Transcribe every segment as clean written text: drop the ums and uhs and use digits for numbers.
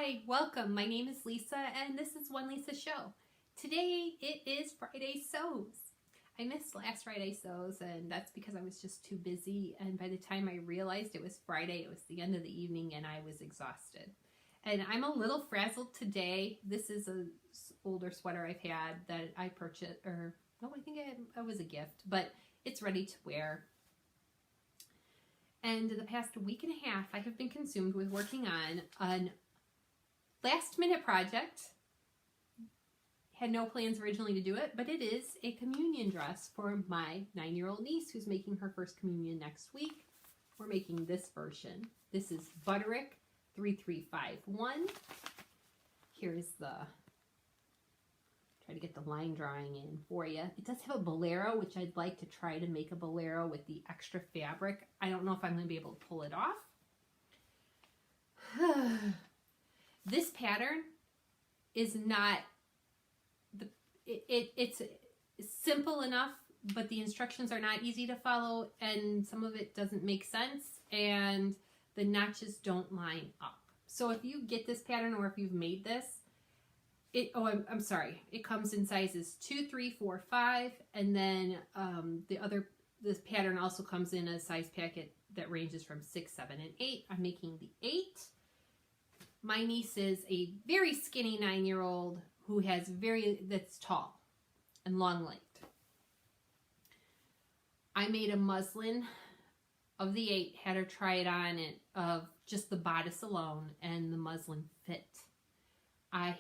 Hi, welcome. My name is Lisa and this is One Lisa Show. Today it is Friday Sews. I missed last Friday Sews and that's because I was just too busy, and by the time I realized it was Friday, it was the end of the evening and I was exhausted. And I'm a little frazzled today. This is an older sweater I've had that I purchased, or no, I think it was a gift, but it's ready to wear. And the past week and a half, I have been consumed with working on an last-minute project. Had no plans originally to do it, but it is a communion dress for my 9-year-old niece who's making her first communion next week. We're making this version. This is Butterick 3351. Here's the... Try to get the line drawing in for you. It does have a bolero, which I'd like to try to make a bolero with the extra fabric. I don't know if I'm going to be able to pull it off. This pattern is not, it's simple enough, but the instructions are not easy to follow, and some of it doesn't make sense, and the notches don't line up. So if you get this pattern, or if you've made this, I'm sorry, it comes in sizes 2, 3, 4, 5, and then this pattern also comes in a size packet that ranges from 6, 7, and 8. I'm making the 8. My niece is a very skinny 9-year-old who has that's tall and long-legged. I made a muslin of the 8, had her try it on, of just the bodice alone, and the muslin fit. I'm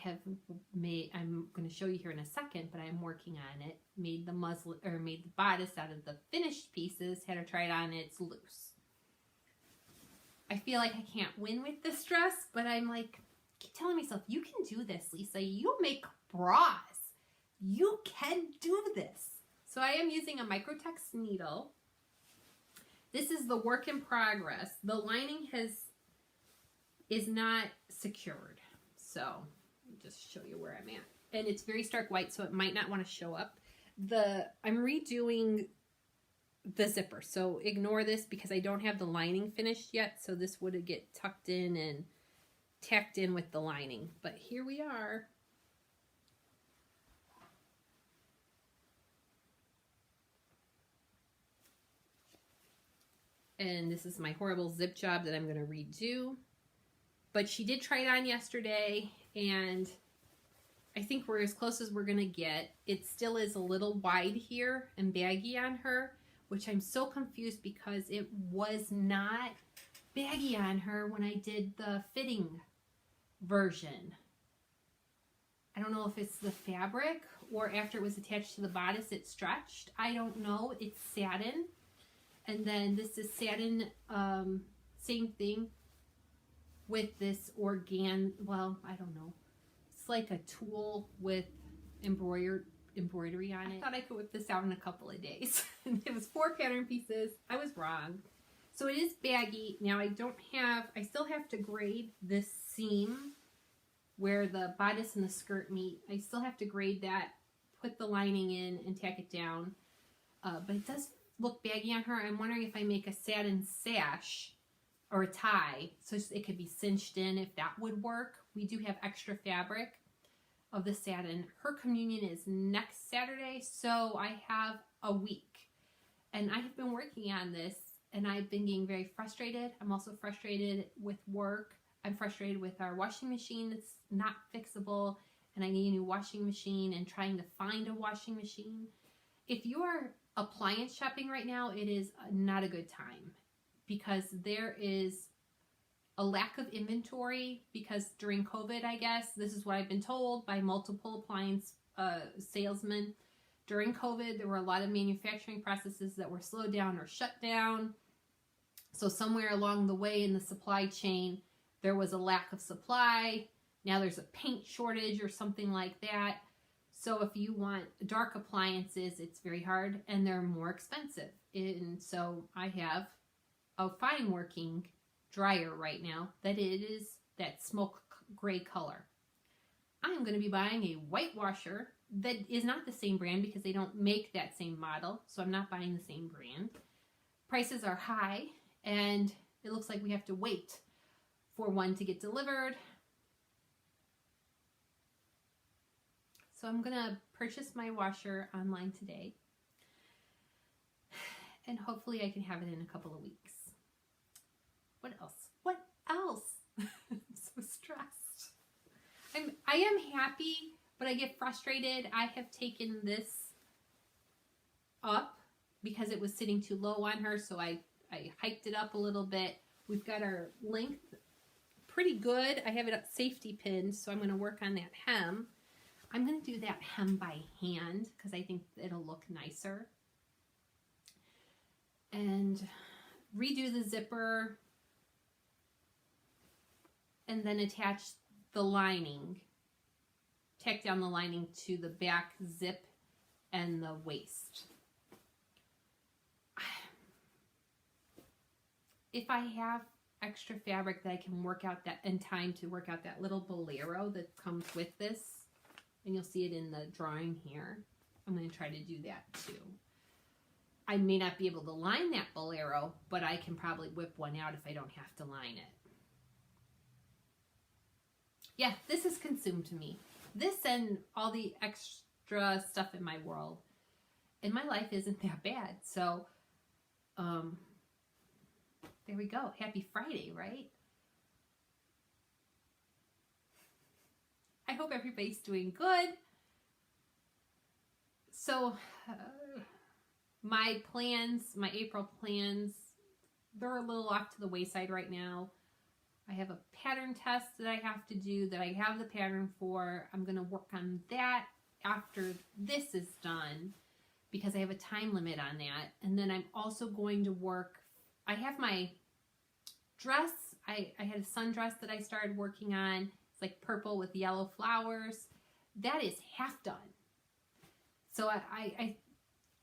going to show you here in a second, but I'm working on it. Made the bodice out of the finished pieces, had her try it on, it's loose. I feel like I can't win with this dress, but I'm like, keep telling myself, you can do this, Lisa. You make bras. You can do this. So I am using a Microtex needle. This is the work in progress. The lining is not secured. So let me just show you where I'm at. And it's very stark white, so it might not want to show up. I'm redoing the zipper, so ignore this because I don't have the lining finished yet, so this would get tucked in and tacked in with the lining. But here we are. And this is my horrible zip job that I'm going to redo. But she did try it on yesterday, and I think we're as close as we're going to get. It still is a little wide here and baggy on her, which I'm so confused because it was not baggy on her when I did the fitting version. I don't know if it's the fabric or after it was attached to the bodice it stretched. I don't know. It's satin. And then this is satin, same thing with this well, I don't know. It's like a tulle with embroidery on it. I thought I could whip this out in a couple of days. It was 4 pattern pieces. I was wrong. So it is baggy. Now I still have to grade this seam where the bodice and the skirt meet. I still have to grade that, put the lining in, and tack it down. But it does look baggy on her. I'm wondering if I make a satin sash or a tie so it could be cinched in, if that would work. We do have extra fabric of the satin. Her communion is next Saturday, so I have a week. And I have been working on this, and I've been getting very frustrated. I'm also frustrated with work. I'm frustrated with our washing machine that's not fixable, and I need a new washing machine and trying to find a washing machine. If you are appliance shopping right now, it is not a good time because there is a lack of inventory, because during COVID, I guess, this is what I've been told by multiple appliance salesmen. During COVID, there were a lot of manufacturing processes that were slowed down or shut down. So somewhere along the way in the supply chain, there was a lack of supply. Now there's a paint shortage or something like that. So if you want dark appliances, it's very hard and they're more expensive. And so I have a fine working dryer right now that it is that smoke gray color. I'm going to be buying a white washer that is not the same brand because they don't make that same model, so I'm not buying the same brand. Prices are high, and it looks like we have to wait for one to get delivered. So I'm going to purchase my washer online today. And hopefully I can have it in a couple of weeks. What else? What else? I'm so stressed. I am happy, but I get frustrated. I have taken this up because it was sitting too low on her, so I hiked it up a little bit. We've got our length pretty good. I have it up safety pinned, so I'm going to work on that hem. I'm going to do that hem by hand because I think it'll look nicer. And redo the zipper and then attach the lining. Tack down the lining to the back zip and the waist. If I have extra fabric that I can work out that in time to work out that little bolero that comes with this, and you'll see it in the drawing here, I'm going to try to do that too. I may not be able to line that bolero, but I can probably whip one out if I don't have to line it. Yeah, this has consumed me. This and all the extra stuff in my world. And my life isn't that bad. So, there we go. Happy Friday, right? I hope everybody's doing good. So, my plans, my April plans, they're a little off to the wayside right now. I have a pattern test that I have to do that I have the pattern for. I'm going to work on that after this is done because I have a time limit on that. And then I'm also going to work, I have my dress. I had a sundress that I started working on. It's like purple with yellow flowers. That is half done. So I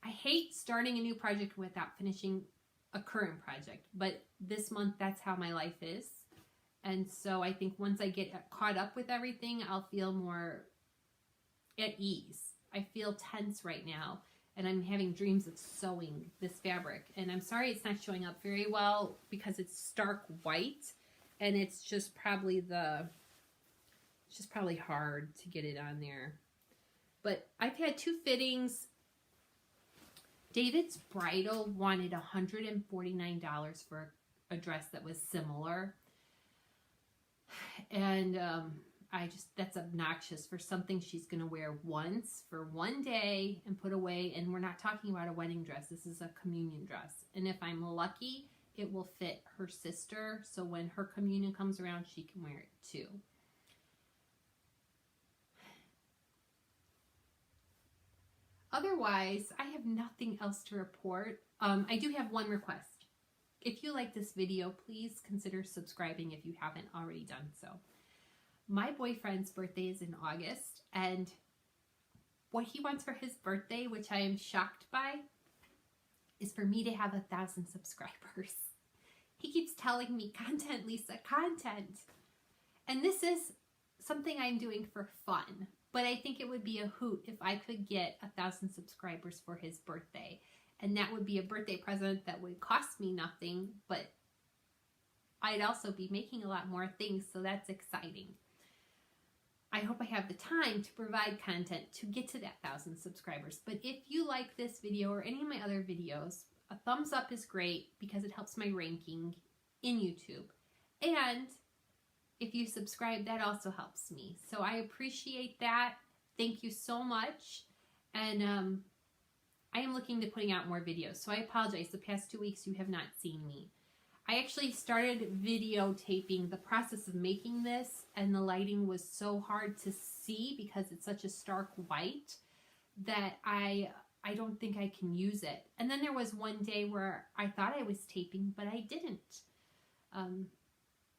hate starting a new project without finishing a current project. But this month, that's how my life is. And so I think once I get caught up with everything, I'll feel more at ease. I feel tense right now, and I'm having dreams of sewing this fabric. And I'm sorry it's not showing up very well because it's stark white, and it's just probably hard to get it on there. But I've had 2 fittings. David's Bridal wanted $149 for a dress that was similar. And that's obnoxious for something she's going to wear once for one day and put away. And we're not talking about a wedding dress. This is a communion dress. And if I'm lucky, it will fit her sister. So when her communion comes around, she can wear it too. Otherwise, I have nothing else to report. I do have one request. If you like this video, please consider subscribing if you haven't already done so. My boyfriend's birthday is in August, and what he wants for his birthday, which I am shocked by, is for me to have 1,000 subscribers. He keeps telling me, content, Lisa, content. And this is something I'm doing for fun, but I think it would be a hoot if I could get 1,000 subscribers for his birthday. And that would be a birthday present that would cost me nothing, but I'd also be making a lot more things, so that's exciting. I hope I have the time to provide content to get to that 1,000 subscribers. But if you like this video or any of my other videos, a thumbs up is great because it helps my ranking in YouTube. And if you subscribe, that also helps me. So I appreciate that. Thank you so much. And I am looking to putting out more videos, so I apologize. The past 2 weeks you have not seen me. I actually started videotaping the process of making this, and the lighting was so hard to see because it's such a stark white that I don't think I can use it. And then there was one day where I thought I was taping, but I didn't.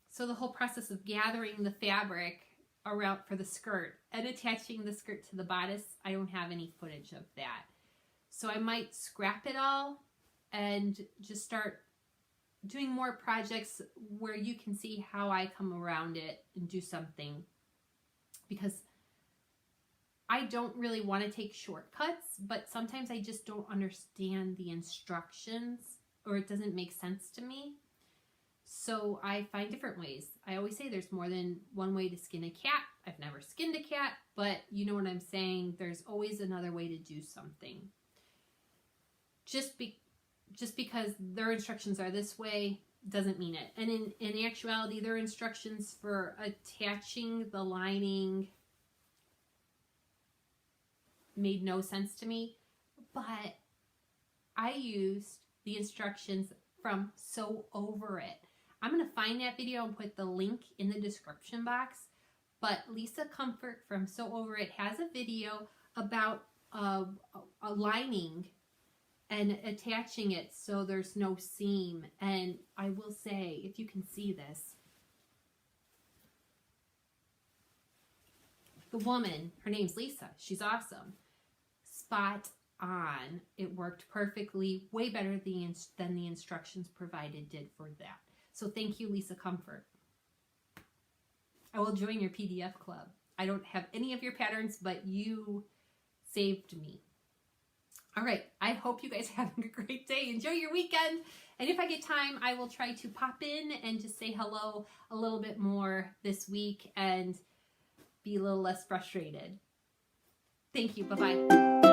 So the whole process of gathering the fabric around for the skirt and attaching the skirt to the bodice, I don't have any footage of that. So I might scrap it all and just start doing more projects where you can see how I come around it and do something. Because I don't really want to take shortcuts, but sometimes I just don't understand the instructions or it doesn't make sense to me. So I find different ways. I always say there's more than one way to skin a cat. I've never skinned a cat, but you know what I'm saying. There's always another way to do something. Just because their instructions are this way doesn't mean it. And in actuality, their instructions for attaching the lining made no sense to me, but I used the instructions from Sew Over It. I'm going to find that video and put the link in the description box, but Lisa Comfort from Sew Over It has a video about a lining and attaching it so there's no seam. And I will say, if you can see this, the woman, her name's Lisa, she's awesome, spot on. It worked perfectly, way better than the instructions provided did for that. So thank you, Lisa Comfort. I will join your PDF club. I don't have any of your patterns, but you saved me. All right, I hope you guys are having a great day. Enjoy your weekend. And if I get time, I will try to pop in and just say hello a little bit more this week and be a little less frustrated. Thank you. Bye-bye.